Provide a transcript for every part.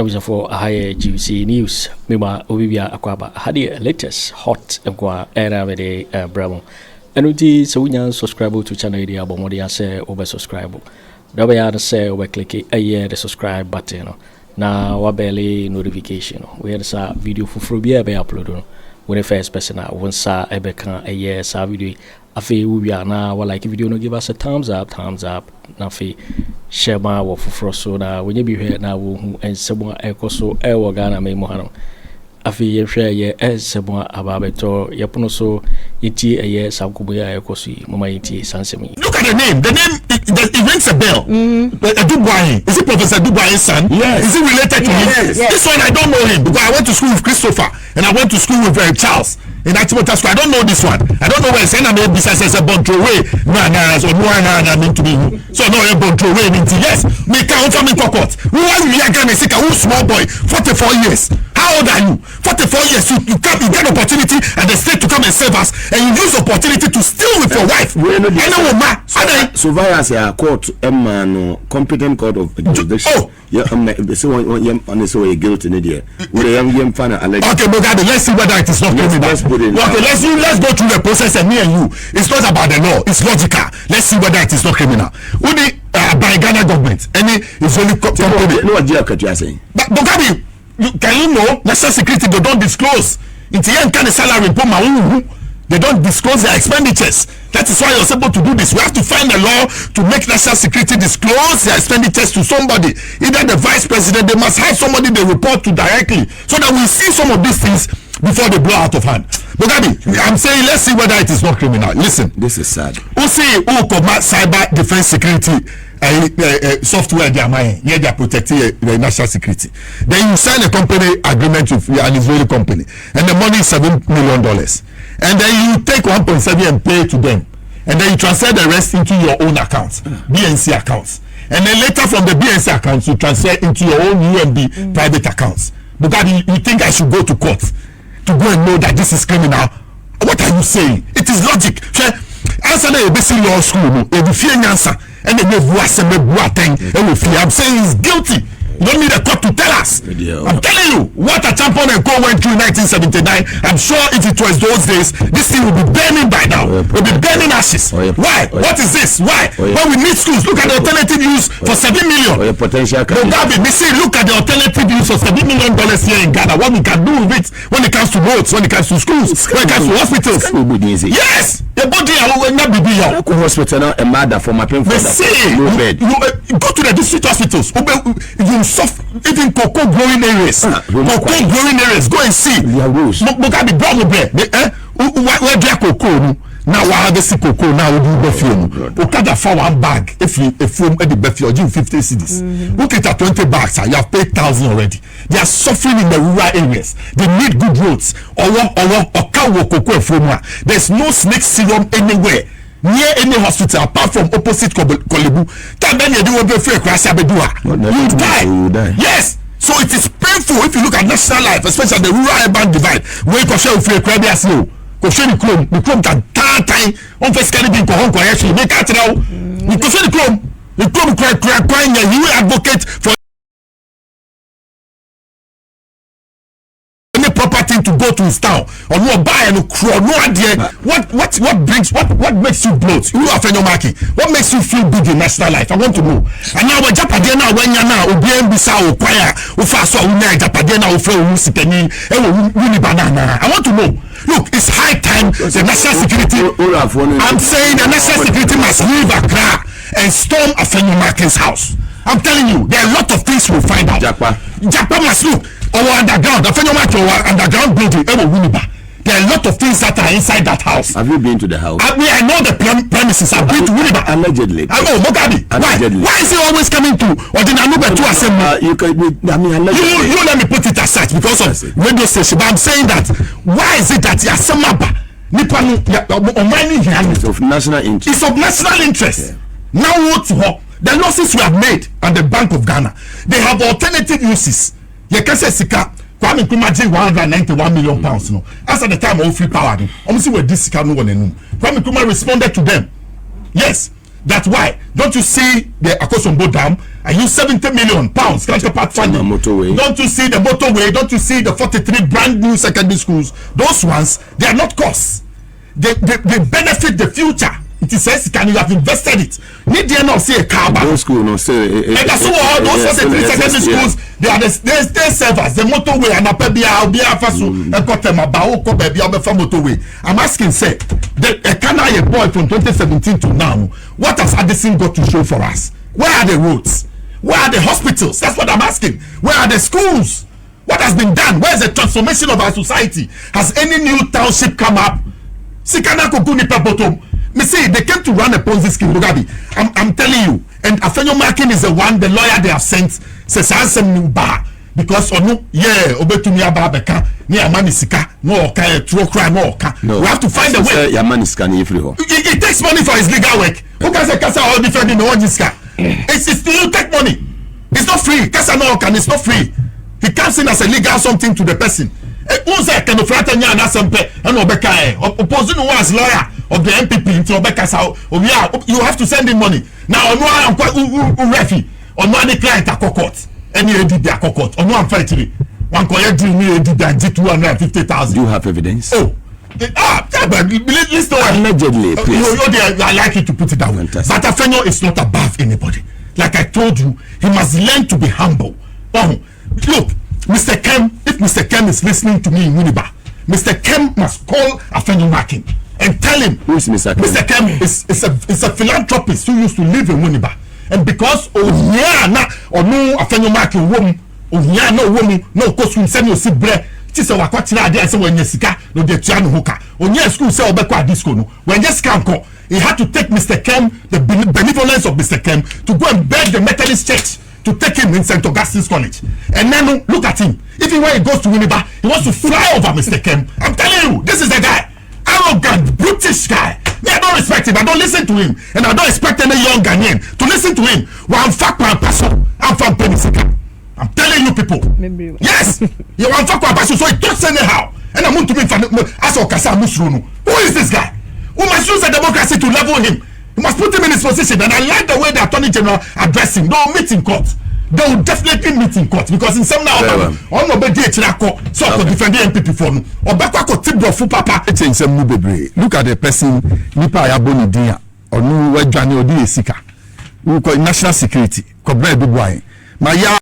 was for a higher GC news. Mima Obibia Aquaba had the latest hot era with a bravo. And we so we subscribe to channel area, but more than say over subscribe. Double yard say over click a year the subscribe button. Now wabele notification. We had a video for free be upload. When the first person I once saw a becan a year saw video. Afi we are now like if you don't give us a thumbs up. Nafi share my work for so now when you be here now and someone echo so Ghana me mohano. Afi ye share ye as someone ababeto yapuno so iti a year Sakubuya Ekosi, Mama iti Sansemi. Look at the name. It rings a bell. Dubois. Is it Professor Dubois' son? Yes. Is it related to him? Yes. This one I don't know him because I went to school with Christopher and I went to school with Charles. In that school, I don't know this one. I don't know where it's saying. I mean, besides a Bontrowe, so no one I mean to be. So no, a Bontrowe means yes. Me count from me cockot. Who are you? I can't say. Who small boy? 44 years. How old are you? 44 years. You get opportunity and the state to come and save us, and you use opportunity to steal with your wife. So far as a court, competent court of jurisdiction. Oh, yeah. So you're guilty, Nidia. With a young fan, okay, but let's see whether it is not criminal. Okay, let's go through the process, and me and you. It's not about the law. It's logical. Let's see whether it is not criminal. Only by Ghana government, any is only company. No idea what you are saying. But Gabby, can you know national security? They don't disclose. It's the kind of salary. They don't disclose their expenditures. That is why you're able to do this. We have to find a law to make national security disclose their expenditures to somebody. Either the vice president, they must have somebody they report to directly, so that we see some of these things before they blow out of hand. But Gabby, I'm saying let's see whether it is not criminal. Listen, this is sad. Who say who combat cyber defense security software they are protecting national security. Then you sign a company agreement with an Israeli company, and the money is $7 million. And then you take 1.7 and pay to them, and then you transfer the rest into your own accounts, BNC accounts, and then later from the BNC accounts you transfer into your own UMB private accounts. Because you think I should go to court to go and know that this is criminal? What are you saying? It is logic. Asare basic law school, and I'm saying he's guilty. You don't need a court to tell us. I'm telling you, what a champion and co went through in 1979. I'm sure if it was those days, this thing will be burning by now. Will be burning ashes. Why? What is this? Why? When we need schools, look at the alternative use for $7 million. Potential. Gabby, look at the alternative use for $7 million here in Ghana. What we can do with it when it comes to roads, when it comes to schools, when it comes to hospitals. Yes. The body will not be here. Hospital and mother for my pain. Go to the district hospitals. Even cocoa growing areas. Go and see. Look at the brown bread. Where they cocoa now? I have the cocoa now. We do perfume. Okada for one bag. If you at the perfume, you 50 cedis. Look at 20 bags. You have paid 1,000 already. They are suffering in the rural areas. They need good roads. There's no snake serum anywhere near any hospital apart from opposite Kolebu. You die. Yes. So it is painful if you look at national life, especially the rural urban divide. Where you can free crabby as you. The chrome can time on first carry being Kohon correction. Make out now. You can see the chrome. The chrome crying, you advocate for property to go to his town or no buy and no idea what makes you bloat. You are Afenyo Markin. What makes you feel big in national life? I want to know. And now we Japadia now when you now obien bisa o kwaya o faso o na Japadia now o fre o sikani e banana. I want to know. Look, it's high time the national security. I'm saying the national security must leave Accra and storm Afenyo Markin's house. I'm telling you, there are a lot of things we'll find out. Japa must look. Our underground, Afenyo Markin, our underground building, there are a lot of things that are inside that house. Have you been to the house? I know the premises. I've been to Winneba. Allegedly. I know, Mogabi. Why is he always coming to Ordinanuba to assembly? You let me put it aside because of radio station. But I'm saying that why is it that Yasamaba it's of national interest? It's of national interest. Yeah. Now what the losses we have made at the Bank of Ghana, they have alternative uses. You can say Sika Kwame Nkrumah 191 million pounds. No, as at the time of free power, almost where this Sika no one knew. Kwame Nkrumah responded to them. Yes, that's why. Don't you see the Akosombo Dam I use 70 million pounds counterpart funding. Don't you see the motorway? Don't you see the 43 brand new secondary schools? Those ones, they are not costs. They benefit the future. It is says, can you have invested it? Need they not see a car back? Those schools, no, say. And that's all. Those 43 secondary schools, they are the servers. The motorway and motorway. I'm asking, say, can I a boy from 2017 to now? What has Addison got to show for us? Where are the roads? Where are the hospitals? That's what I'm asking. Where are the schools? What has been done? Where is the transformation of our society? Has any new township come up? Me see, they came to run a Ponzi scheme. I'm telling you. And Afenyo Markin is the one, the lawyer they have sent. Says because we have to find a way. It takes money for his legal work. Who can say all defending the one this? It's still take money. It's not free. It's not free. He comes in as a legal something to the person. Opposing was lawyer of the MPP into you have to send him money. Now refi on one client at court. Any edit court. On one factory. One collect deal me 250,000. Do you have evidence? Oh. Listen, allegedly, I like you to put it that way. But Afenyo is not above anybody. Like I told you, he must learn to be humble. Oh, look, Mr. Kem, if Mr. Kem is listening to me in Winneba, Mr. Kem must call Afenyo Markin and tell him. Who is Mr. Kem? Mr. Kem is a philanthropist who used to live in Winneba. And because no Afenyo Markin woman, no woman, no costume, send you see bread. Say wakwatira ade say when yesika no de tua no hoka onye school say obekwa disco no when just can come he had to take Mr. Kem, the benevolence of Mr. Kem, to go and beg the Methodist church to take him in St. Augustine's College. And then look at him, even when he goes to Winneba, he wants to fly over Mr. Kem. I'm telling you, this is the guy, arrogant British guy. Me, I don't respect him, I don't listen to him, and I don't expect any young Ghanaian to listen to him. I'm from Penisika. I'm telling you people. Yes, you want to talk about so it talks anyhow. And I'm going to be as Okasa Musrunu. Who is this guy? Who must use the democracy to level him? You must put him in his position. And I like the way the Attorney General addressed him. They'll meet in court. They will definitely meet in court because in some now, on no be DHRako, so to defend the MPP for no. Or Bakwako tip the full papa. Look at the person, Nipa Yaboni Dia, or no Wajani or Dia Sika, who call national security, Kwabena Agyapong. My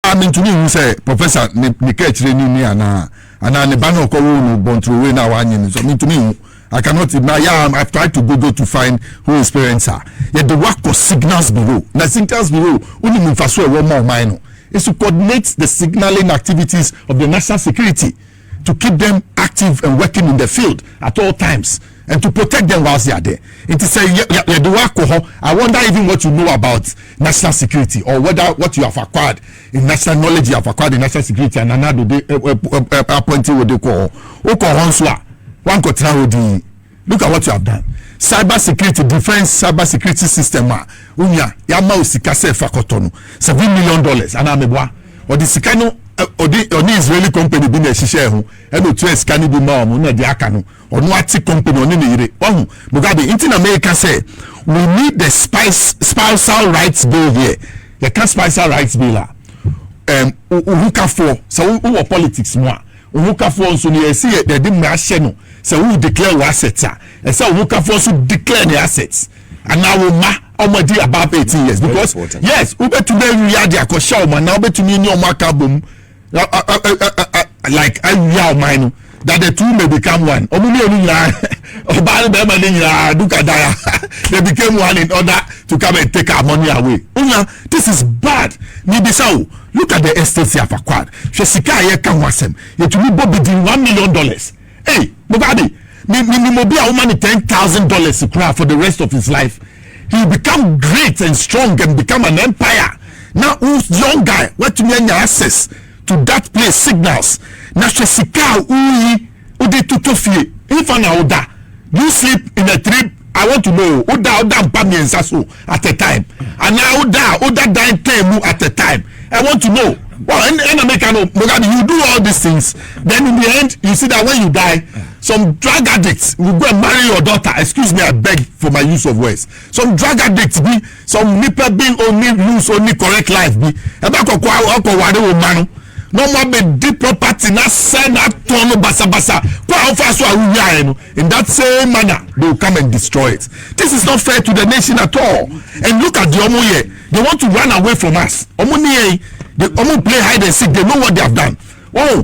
I mean to me who say Professor Nikech ni ana ne bano ko no bontro we na wanyi so me to me I cannot I've tried to Google to find who his parents are. Yet the work of signals bureau. Na signals bureau uni mfaso e wo ma omai is to coordinate the signaling activities of the national security to keep them active and working in the field at all times and to protect them whilst they are there. It is I wonder even what you know about national security or whether what you have acquired in national knowledge you have acquired in national security and another appointee with the call. Look at what you have done. Cyber security, defense cyber security system. Yama usikase fakotono $7 million. Anamebwa. Or the Sikano or the Israeli company being a shisha and the two can be mom no diakano or no company on the Mugabe in America say we need the spousal rights bill here. You can't spousal rights bill. Uhuka for so who politics more. Uhuka for so you see the dimasheno. So who declare assets and so Uhuka for so declare the assets. And now already above 18 years because yes, ube to be ready a show man now be to me no makabum like I real mine that the two may become one. They became one in order to come and take our money away. This is bad. Look at the estates you have acquired. Jessica here can wasem. You to me Bobby $1 million. Hey, Mugabe, me be a woman $10,000 to cry for the rest of his life. He will become great and strong and become an empire. Now, who's young guy? What to me access to that place signals. Now, Jessica, if an order, you sleep in a I want to know Oda Mpami and Sasso at the time. And now Oda dying Temu at the time. I want to know. Well, in America, Mugabe, you do all these things. Then in the end, you see that when you die, some drug addicts will go and marry your daughter. Excuse me, I beg for my use of words. Some drug addicts be, some nipper being only lose only correct life be. No more be deep property na send that ton basa. In that same manner, they will come and destroy it. This is not fair to the nation at all. And look at the Omoye. They want to run away from us. Omoye, they play hide and seek. They know what they have done. Oh,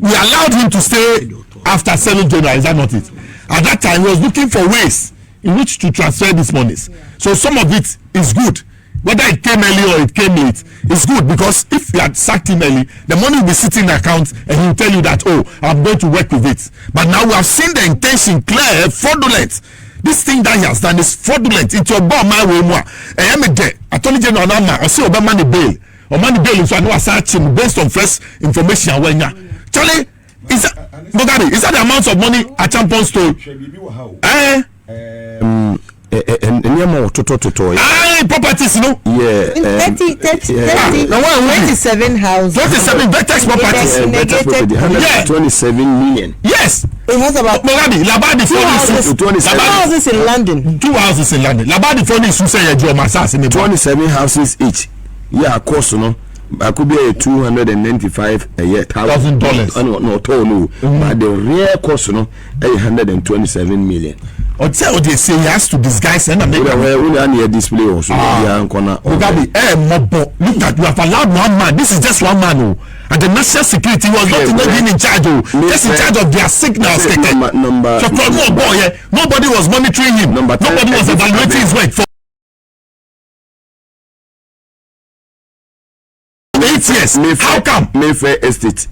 we allowed him to stay after selling Jonah. Is that not it? At that time, he was looking for ways in which to transfer these monies. So some of it is good. Whether it came early or it came late, it's good, because if you had sacked him early, the money will be sitting in the account and he will tell you that, oh, I'm going to work with it. But now we have seen the intention clear, fraudulent. This thing that he has done is fraudulent. It's your bomb, my way more. I am a day. Attorney General Nama, I see about money bail. Or money bail, so I know I search him based on fresh information. Charlie, is that the amount of money Agyapong stole? Properties, no? Yeah. 27 houses. 27 Vertex properties. 127 million. Yes. It has about Labadi 2 houses in London. 2 houses in London. Labadi for this, 27 houses each. Yeah, of course, no. I could be a $295,000. No, but the real cost, no, 127 million. Or tell they say he has to disguise and make a display also. Look at, you have allowed one man. This is just one man, and the national security was not even in charge, just in charge of their signals. Nobody was monitoring him. Nobody was evaluating his work for 8 years. How come? Mayfair Estate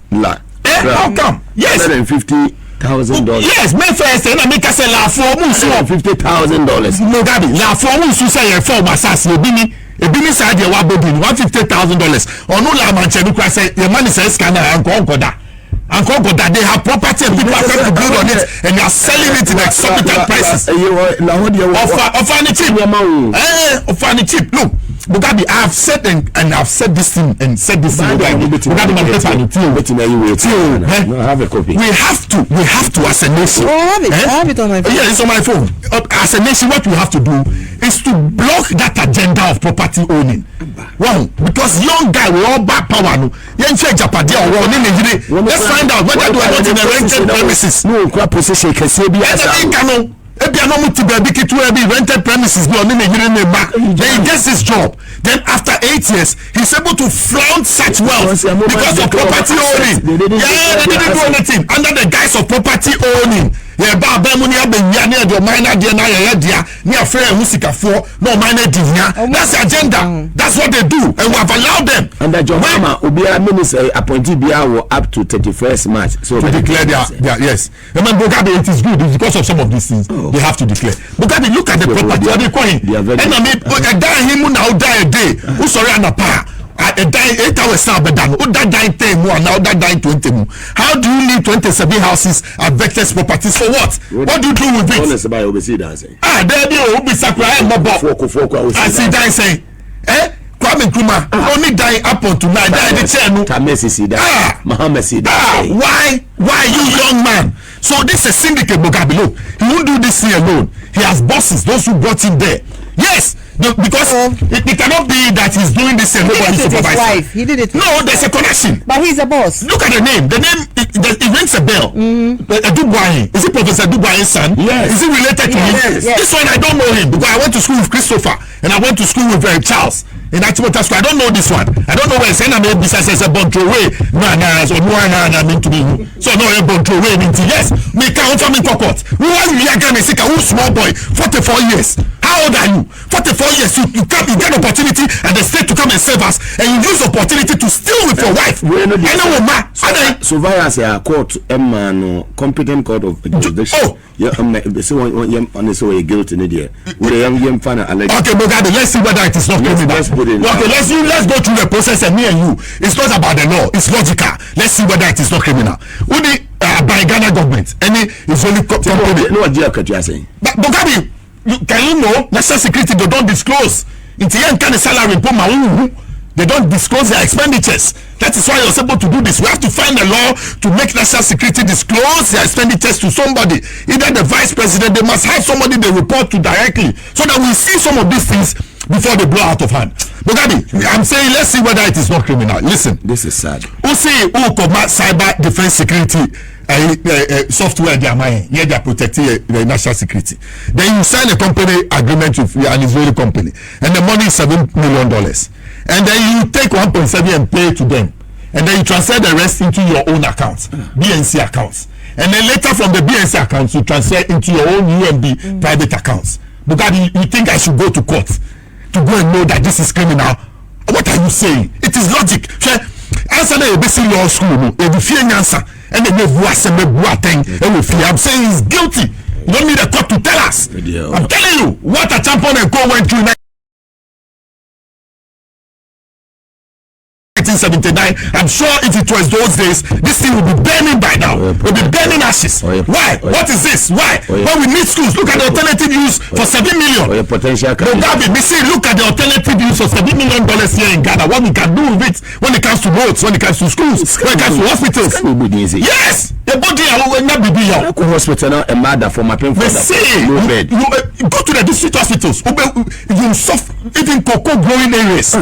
how come? Yes. $150,000. Yes, Mayfair Estate. And make us a la for $150,000. Mugabe, la for Musu say a form assassin. Ebini side your $150,000. Or no la manchenu say your money says scanner and Concorda. And Concorda, they have property and people are going to build on it and they are selling it in exorbitant prices. Offer the cheap. Look. Mugabe, I have said and I've said this thing and said this thing. Mugabe, have a copy. We have to as a nation. I have it on my phone. Yeah, it's on my phone. As a nation, what we have to do is to block that agenda of property owning. Wow, because young guy we all back power. No, let's find out whether they are not in a rented premises. No, position can say be as rented premises then he gets his job. Then after 8 years he's able to flaunt such wealth because of property owning. They didn't do anything under the guise of property owning. That's the agenda. That's what they do, and we have allowed them. And that your mama will be a minister appointed up to 31st March. So to declare their yes. Remember, Mugabe, it is good. It's because of some of these things they have to declare. Mugabe, look at the property. And I mean, a day. Who sorry dapaah. A dying 8 hours now, but that dying 10 more now, that dying 20 more. How do you leave 27 houses at Vector's properties for what? What do you do with it? There will be Sakura and I see that saying, Kwame Nkrumah only dying up on tonight. Why you young man? So this is syndicate Mugabe. Look, he won't do this thing alone. He has bosses, those who brought him there. Yes. Because it cannot be that he's doing this and nobody supervises. He did it. No, there's a connection. But he's a boss. Look at the name. The name it rings a bell. Adubwaye. Is it Professor Adubwaye's son? Yes. Is it related to him? Yes. This one I don't know him because I went to school with Christopher and I went to school with Charles in Achimota School. I don't know this one. I don't know where it's NAPO besides a Bontrowe. So no a Bontrowe means yes. Me can't me cockot. Who are you again? Who's small boy? 44 years. How old are you? 44 years. You get opportunity and the state to come and save us, and you use opportunity to steal with your wife. So via a court, no competent court of jurisdiction. So guilty in idea. With a young fan. Okay, Mugabe, let's see whether it is not criminal. Okay, let's go through the process, and me and you. It's not about the law. It's logical. Let's see whether it is not criminal. by Ghana government. Any Israeli company. No idea what you are saying. But Gabby, can you know national security they don't disclose? It's the kind of salary they don't disclose their expenditures. That is why you're supposed to do this. We have to find a law to make national security disclose their expenditures to somebody, either the vice president. They must have somebody they report to directly, so that we see some of these things before they blow out of hand. But Gabby, I'm saying let's see whether it is not criminal. Listen, this is sad. Who say who combat cyber defense security software they are protecting the national security? Then you sign a company agreement with an Israeli company, and the money is $7 million. And then you take 1.7 and pay to them, and then you transfer the rest into your own accounts, BNC accounts, and then later from the BNC accounts you transfer into your own UMB private accounts. Because you think I should go to court to go and know that this is criminal? What are you saying? It is logic. Answer the basic law school, and I'm saying he's guilty. You don't need a court to tell us. I'm telling you what a champion and co went through. 1979. I'm sure if it was those days, this thing will be burning by now. Will be burning ashes. Why? What is this? Why? When we need schools, look at the alternative use for $7 million. Potential. Look at the alternative use of $7 million here in Ghana. What we can do with it when it comes to roads, when it comes to schools, when it comes to hospitals. Yes. The body will not be here. Hospital a mother for my pain. Go to the district hospitals. You suffer even cocoa growing areas.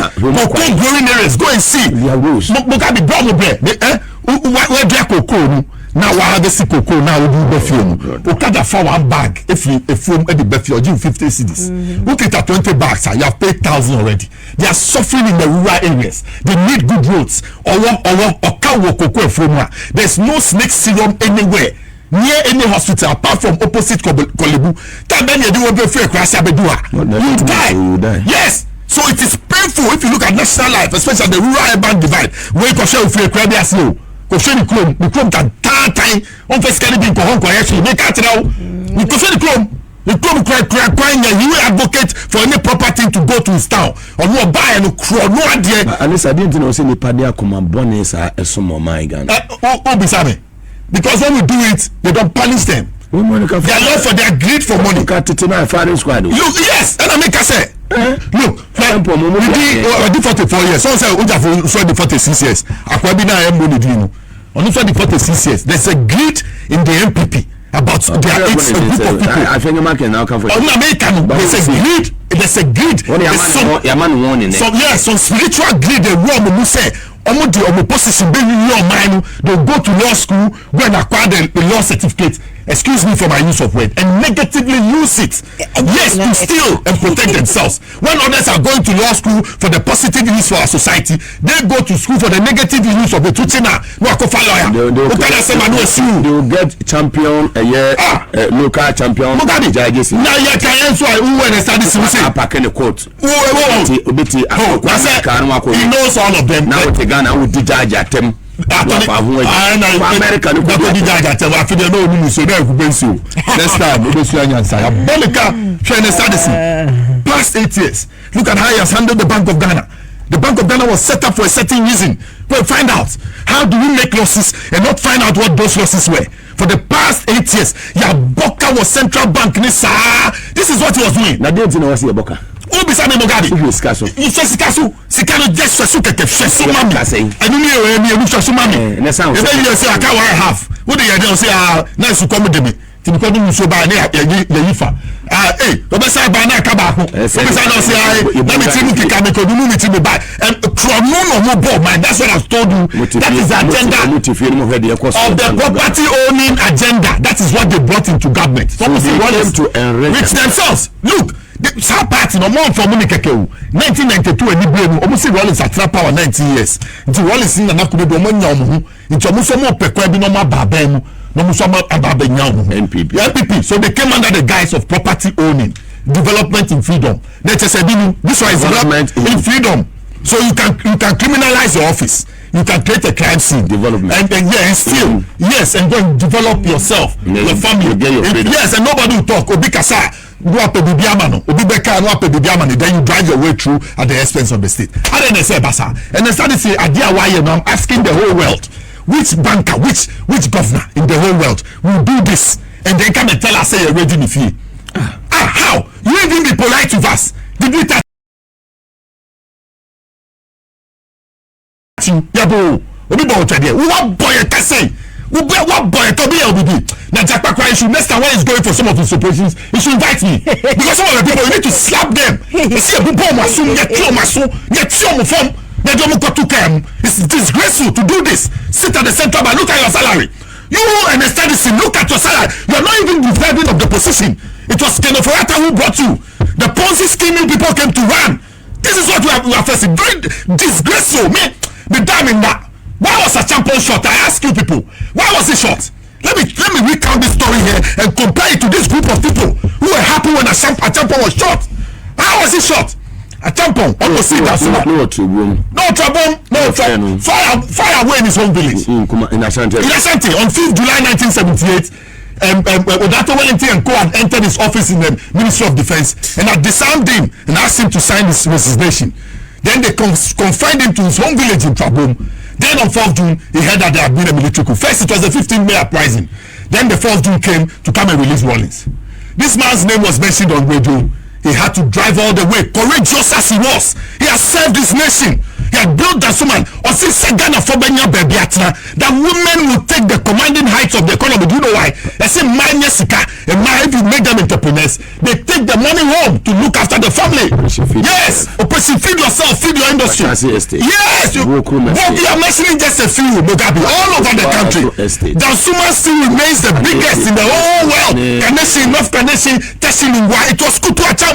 Go and see. Look at the problem there. Where they cocoa now we have the cocoa now we do perfume. Okada for one bag if foam at the perfume you 50 cedis. Look at 20 bags. You have paid 1,000 already. They are suffering in the rural areas. They need good roads. There's no snake serum anywhere near any hospital apart from opposite Kolebu. You die. Yes. So it is painful if you look at national life, especially the rural urban divide. Where you share with your crowd as you go share the chrome can time on first can be go actually make out now. You go share the chrome crying you advocate for any property to go to his town or no buy and no idea. At least I didn't know say the padia come bonus a some of my Ghana. Because when we do it, they don't punish them. They are love for their greed for money. Look, yes, and I make I say. Look, we did 44 years. So say we did 46 years. Kwabena Agyapong only for the 46 years. There's a greed in the MPP about their a group of people. Afenyo Markin now come for there's a greed. There's a greed. Some spiritual greed. The wrong who say position they'll go to law school, go and acquire the law certificate, excuse me for my use of word, and negatively use it, yes, to steal and protect themselves. When others are going to law school for the positive use for our society, they go to school for the negative use of the tutina. They will get champion a year, local champion. Now you can answer who when they start this packing the court. He knows all of them. Now with Ghana would judge at them. America no go di jaja te wa fide no onu so na ekubensi o next time we besu anyansa ya bolika shene sadisi past 8 years. Look at how he has handled the Bank of Ghana. The Bank of Ghana was set up for a certain reason. Go find out how do we make losses and not find out what those losses were. For the past 8 years, Yaboka was central bank nisa. This is what he was doing. Now don't you know what's Yaboka? Who be Sammy Mogadi? Who is Kaso? You say Sikasu. Sikano just so keke shesu mami. I don't know me shesu mami. Na sound. Then you say I can't wear half. What do you do? Say nice to come with me. Ti ko dun so ba na yifa. Obesa ba na ka ba ko. Obesa no say let me tell you kika me ko dun me ti me ba. And from no ball man. That's what I've told you. That is the agenda of the property owning agenda. That is what they brought into government. So they want to enrich themselves. Look, some party no more from Munikeke 1992 and Ibrahim almost Rollins at power 19 years. Until Rollins in and Akudo Monyamu, into Musomo Pekwabi no Babem, no Musama Ababenyamu, NPP. So they came under the guise of property owning, development in freedom. They just said this one is development in freedom. So you can criminalize your office. You can create a crime scene, development, and still yes, and then develop yourself, your family. Yes, and nobody will talk. Obikasa. Then you drive your way through at the expense of the state. And then they say, Basa, and they started to say, I'm asking the whole world, which banker, which governor in the whole world will do this and then come and tell us say you're ready if you how you even be polite with us? Did we touch you? Yabo, obi bo otchere. What boy can say? What boy to be obi? Na Jakpakwa issue next time when he's going for some of his operations, he should invite me because some of the people you need to slap them. You see a people masu, you kill masu, you kill from. It's disgraceful to do this. Sit at the central bank, look at your salary. You and the citizen, look at your salary. You're not even deserving of the position. It was Kennedy Agyapong who brought you. The Ponzi scheming people came to run. This is what we are facing. Very disgraceful. Me, the damn in that. Why was a champion short? I ask you people. Why was it short? Let me recount this story here and compare it to this group of people who were happy when a champion was short. How was it short? Agyapong almost see that no trouble. Fire away in his home village. In Asante on 5th July 1978. Odato Wellington and Co had entered his office in the Ministry of Defense and had disarmed him and asked him to sign his resignation. Then they confined him to his home village in Trabom. Then on 4th June, he heard that there had been a military coup. First, it was the 15th May uprising. Then the 4th June came to come and release Rawlings. This man's name was mentioned on radio. He had to drive all the way, courageous as he was. He has served his nation. He had built that woman. Or since Ghana for Bawumia Campaign, that women will take the commanding heights of the economy. Do you know why? They say, if you make them entrepreneurs, they take the money home to look after the family. Yes, Operation feed yourself, feed your industry. Yes, you are mentioning just a few, Mugabe, all over the country. The woman still remains the biggest in the whole world. It was Kwaku Annan.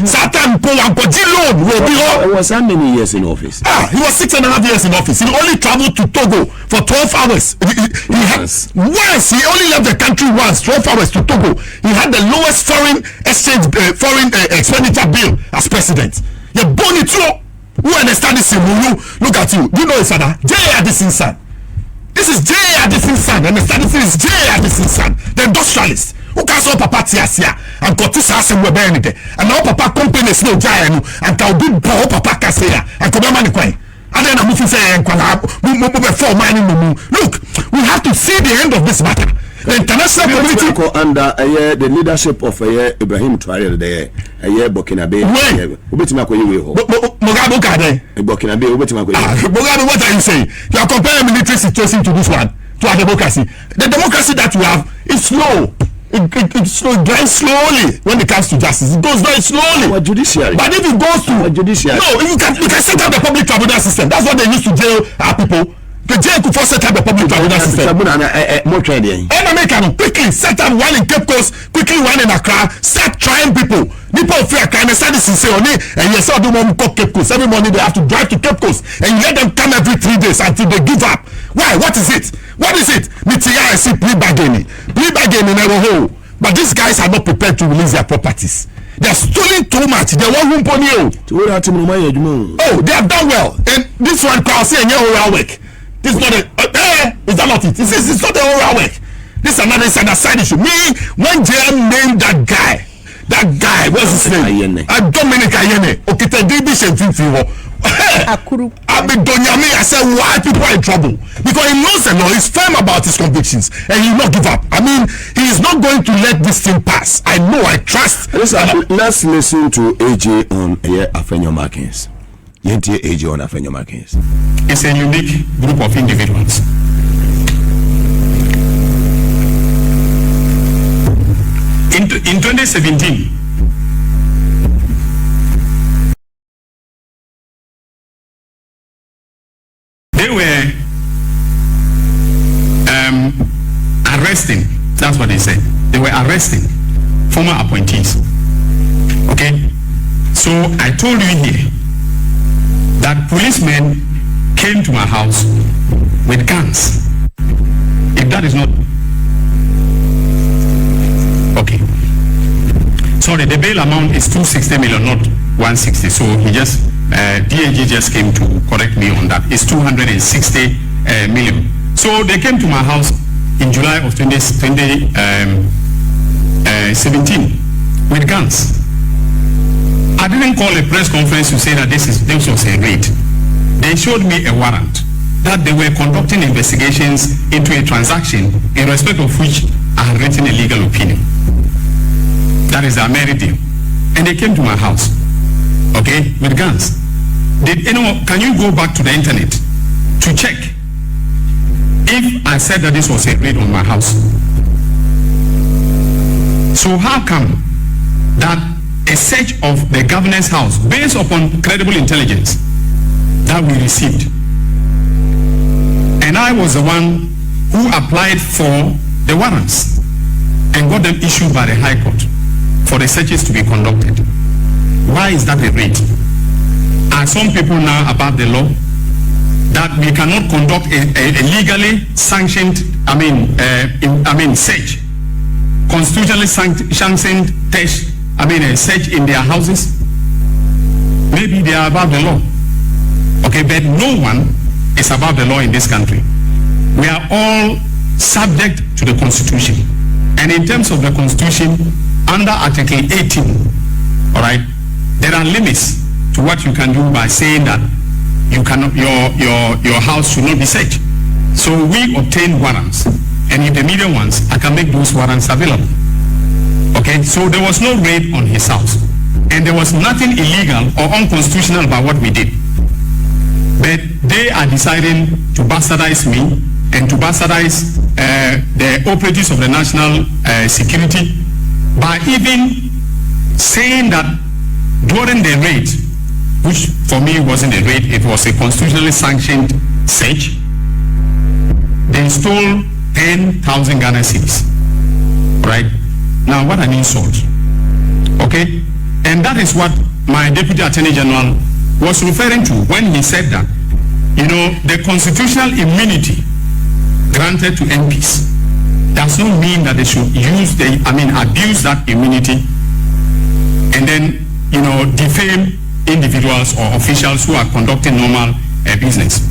Satan It was how many years in office? He was 6.5 years in office. He only traveled to Togo for 12 hours. Once he only left the country once, 12 hours to Togo. He had the lowest foreign expenditure bill as president. You born it through. Who understand this? Look at you. You know it's Anna. J.A. son. This is J.A. son. Understand this is J.A. son. The industrialist. Who can so papa tiasia and got to say we be anything and now papa company is no giant and can do poor papa kaseya and come money coin and then I'm moving say before mining look, we have to see the end of this matter. The international community under the leadership of Ibrahim Traoré there Burkina Faso obetima ko yewe ho Mugabe kade Burkina Faso obetima ko Mugabe, what are you saying? You are comparing military situation to this one, to our democracy. The democracy that we have is slow. It drives slowly when it comes to justice. It goes very slowly. Our judiciary. But if it goes to judiciary, no, you can set up the public tribunal system. That's what they used to jail our people. The jail could first set up the public tribunal system. And quickly set up one in Cape Coast, quickly one in Accra. Start trying people. People of fear can understand this in Seone, and yes, I do want to Cape Coast. Every morning they have to drive to Cape Coast, and you let them come every 3 days until they give up. Why? What is it? What is it? I see plea bargaining never hold. But these guys are not prepared to release their properties. They are stealing too much. They want room pony. Oh, they have done well. And this one can say oral work. This is not is that not it? It's not the oral work. This is another side issue. Me, when JM named that guy, what's his name? Dominic Ayene. Okay, Debi I said, why people are in trouble? Because he knows the law, he's firm about his convictions, and he will not give up. I mean, he is not going to let this thing pass. I know, I trust. Let's listen to AJ on Afenyo Markin. AJ on Afenyo Markin. It's a unique group of individuals. In 2017, they were arresting. That's what they said. They were arresting former appointees. Okay, so I told you here that policemen came to my house with guns. If that is not okay, sorry, the bail amount is 260 million, not 160. So he just DAG just came to correct me on that. It's 260 million. So they came to my house in July of 2017 with guns. I didn't call a press conference to say that this was a raid. They showed me a warrant that they were conducting investigations into a transaction in respect of which I had written a legal opinion. That is the Ameri deal. And they came to my house, okay, with guns. Did anyone, can you go back to the internet to check if I said that this was a raid on my house? So how come that a search of the governor's house based upon credible intelligence that we received, and I was the one who applied for the warrants and got them issued by the High Court for the searches to be conducted? Why is that a raid? Are some people now above the law that we cannot conduct a legally sanctioned, search, constitutionally sanctioned test, a search in their houses? Maybe they are above the law. Okay, but no one is above the law in this country. We are all subject to the Constitution. And in terms of the Constitution, under Article 18, all right, there are limits to what you can do by saying that you cannot, your house should not be searched. So we obtain warrants, and if the media wants, I can make those warrants available. Okay, so there was no raid on his house, and there was nothing illegal or unconstitutional about what we did. But they are deciding to bastardize me and to bastardize the operatives of the national security by even saying that during the raid, which for me wasn't a raid, it was a constitutionally sanctioned search, they stole 10,000 Ghana cedis. Right? Now, what an insult. Okay? And that is what my Deputy Attorney General was referring to when he said that, you know, the constitutional immunity granted to MPs does not mean that they should use abuse that immunity and then, you know, defame individuals or officials who are conducting normal business,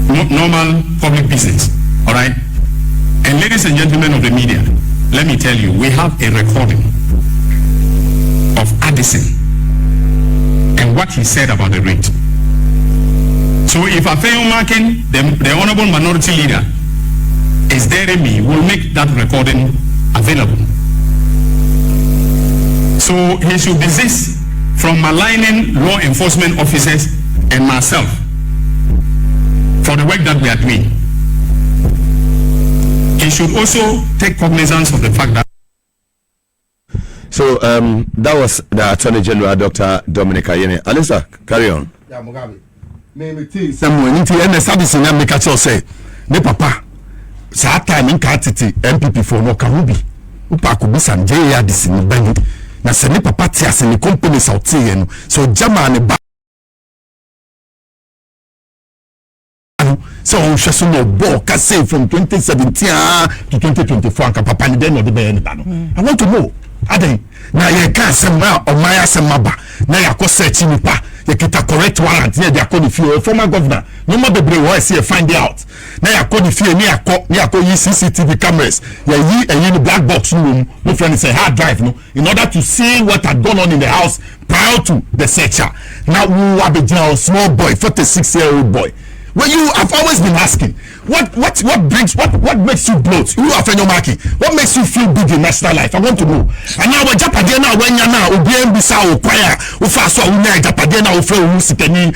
normal public business. All right? And ladies and gentlemen of the media, let me tell you, we have a recording of Addison and what he said about the raid. So if Afenyo Markin, the honorable minority leader, is daring me, will make that recording available. So he should desist from maligning law enforcement officers and myself for the work that we are doing. He should also take cognizance of the fact that. So that was the Attorney General, Dr. Dominic Ayene. Alisa, carry on. Yeah, Mugabe. Maybe someone into any service in America say, ne papa, sa time in Katiti, MPP for no Karubi, Upa Kubisan, J. Addison, Benny, na se ne papa tias in the company South Sea, so Germany. So on Shasuno Boka say from 2017 to 2024, and Papa ni den of the Bayanano. I want to know, Ade, na ye can sema or Maya Semaba, na ya ko search nipa, ye kita correct warrant, ye dia ko ni fie former governor, no more bebre wo see find out. Na ya ko ni fie ni akọ yi CCTV cameras, ye yi black box room, no friend say hard drive no, in order to see what had gone on in the house prior to the searcher. Now who abegina small boy, 46-year-old boy. Well, you have always been asking, what makes you bloat? You are Afenyo Markin. What makes you feel big in national life? I want to know. And now when Japadia now when you now Obiembisa or choir, Ufaso Unya Japadia now Ufre Usikeni,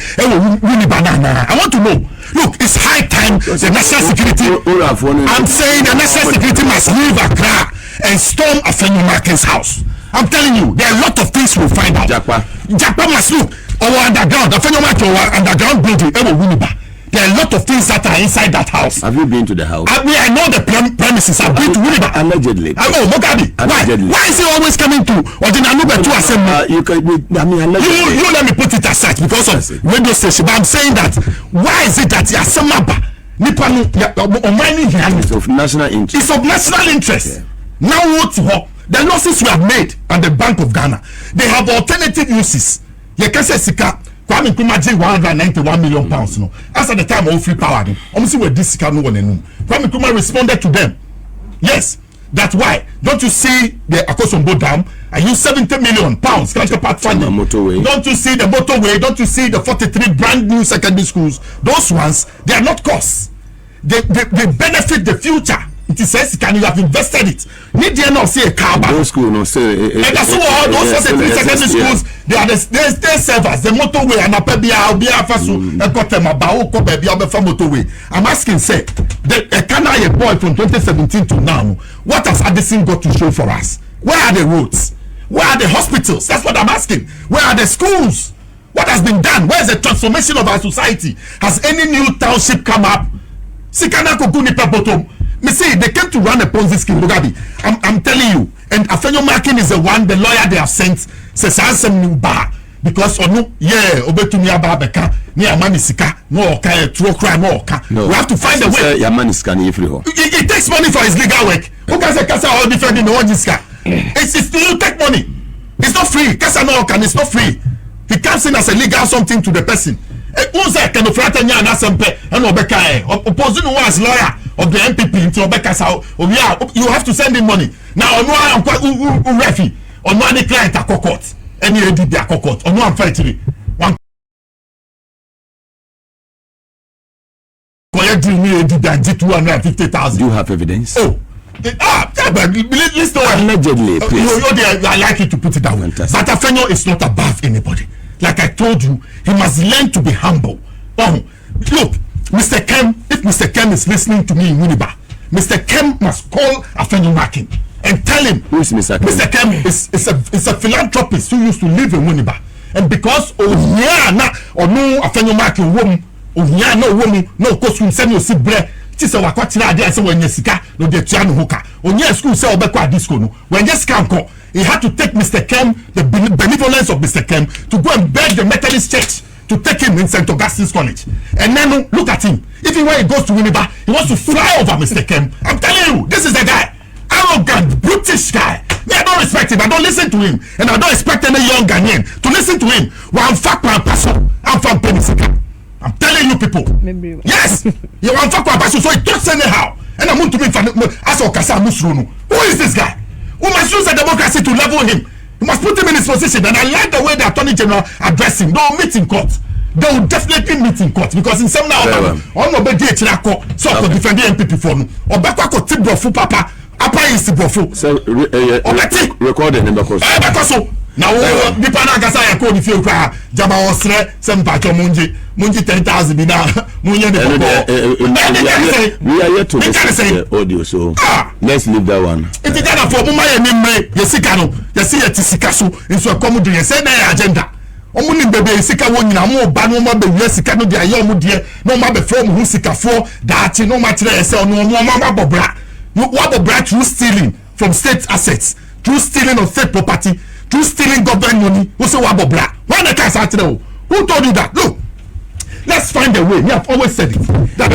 Uni Banana. I want to know. Look, it's high time the national security. I'm saying the national security must leave Accra and storm Afenyo Markin's house. I'm telling you, there are a lot of things we'll find out. Japa must look. Our underground, Afenyo Markin, our underground building, Wuniba. There are a lot of things that are inside that house. Have you been to the house? I know the premises. I've been to Wuniba. Allegedly. Oh, Mogabi. Why is he always coming to Ordinanuba to assembly? You let me put it aside because of radio station. But I'm saying that why is it that Yasamaba Nipanu it's of national interest? It's of national interest. Yeah. Now what? The losses we have made on the Bank of Ghana, they have alternative uses. Sika. Kwame Nkrumah 191 million pounds. No, as at the time of free power, almost with this Kwame Nkrumah responded to them. Yes, That's why. Don't you see the Akosombo Dam? I use 70 million pounds counterpart funding. Don't you see the motorway? Don't you see the 43 brand new secondary schools? Those ones, they are not costs. They benefit the future. It is says can you have invested it? Need you not see a car back? Those schools no say. And that's all. Those 43 secondary schools, they are the servers. The motorway and a pebia be a fasu. I got them about baby motorway. I'm asking, say, the Canada boy from 2017 to now. What has Addison got to show for us? Where are the roads? Where are the hospitals? That's what I'm asking. Where are the schools? What has been done? Where is the transformation of our society? Has any new township come up? Sikana Kokuni Papotom. Me say they came to run a Ponzi scheme, Mugabe. I'm telling you. And Afenyo Markin is the one, the lawyer they have sent, says Ansem new bar. Because no, yeah, Obetumi Ababeka, near Manisika, no okay, true crime, no okay. We have to find a way. It takes money for his legal work. Who can say Kasa all defending the one this guy? It's still take money. It's not free. Kasa no can, it's not free. He comes in as a legal something to the person. Who's that kind of fratanya and Asempe and Obeka? Opposing one as lawyer of the MPP into Obeka Sao. You have to send him money. Now, on one refi, on one client at court. Any edit their court. On one factory. One collect me edit that G250,000. Do you have evidence? Oh. But listen, allegedly, please. I like you to put it that way. But Afenyo is not above anybody. Like I told you, he must learn to be humble. Oh, look, Mr. Kem, if Mr. Kem is listening to me in Winneba, Mr. Kem must call Afenyo Markin and tell him. Who is Mr. Kem? Mr. Kem is a philanthropist who used to live in Winneba. And because no Afenyo Markin woman, no woman, no costume, send you see bread. Tisa wakwatira ade ase wenye sika no de tua no hoka onye school say obekwa disco no when just can come he had to take Mr. Kem, the benevolence of Mr. Kem, to go and beg the Methodist Church to take him in St. Augustine's College. And then look at him. Even when he goes to Winneba, he wants to fly over Mr. Kem. I'm telling you, this is the guy, arrogant, brutish guy. Me, I don't respect him. I don't listen to him, and I don't expect any young Ghanaian to listen to him. I'm from Penisika. I'm telling you people. Yes, you want to talk so he talks anyhow. And I'm going to be as Okasa Musrunu. Who is this guy? We must use the democracy to level him. We must put him in his position. And I like the way the Attorney General address him. They will meet in court. They will definitely meet in court because in some now, on Obedi Echirako, so for defending MPP for no. Obekwa tip brofu papa. Apa is the brofu. So recording in the course. Now, the Panagasa code if you cry, Jama Osre, some Pacho Munji 10,000 bina, Munya. We are yet to listen to the audio, so let's leave that one. If you can't afford my name, Yasikano, Yasia Tisikasu, into a commodity and send their agenda. Omuni bebe sika woni na mo ba no ma be sika no dia yo mo die no ma be from hu sika for that no ma tire ese no mo ma bobra. You what bobra through stealing from state assets, through stealing of state property. To stealing government money, who say wabobla? Why the case out there? Who told you that? Look, let's find a way. We have always said it. That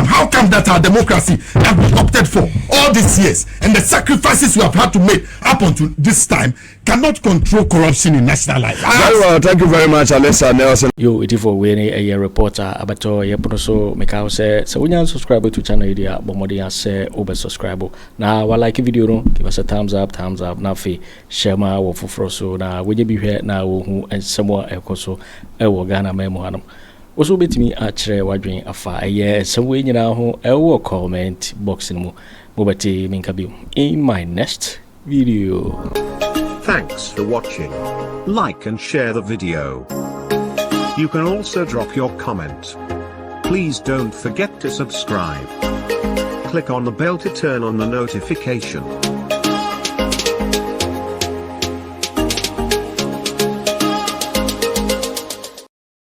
how come that our democracy have been opted for all these years and the sacrifices we have had to make up until this time cannot control corruption in national life. Very well, thank you very much, Alessa Nelson. Yo, it is for winning a reporter abato yeposo mekao say so when you subscribe to channel idea bomodi say over subscribe. Now while like video no give us a thumbs up na fe share ma wo foforo so na we be here na wo hu ensemo ekoso e wo Ghana memo hanam. Also betimi otchere wadwen afa eye semwe nyina ho e wo comment box mu mobati minkabi in my next video. Thanks for watching. Like and share the video. You can also drop your comment. Please don't forget to subscribe. Click on the bell to turn on the notification.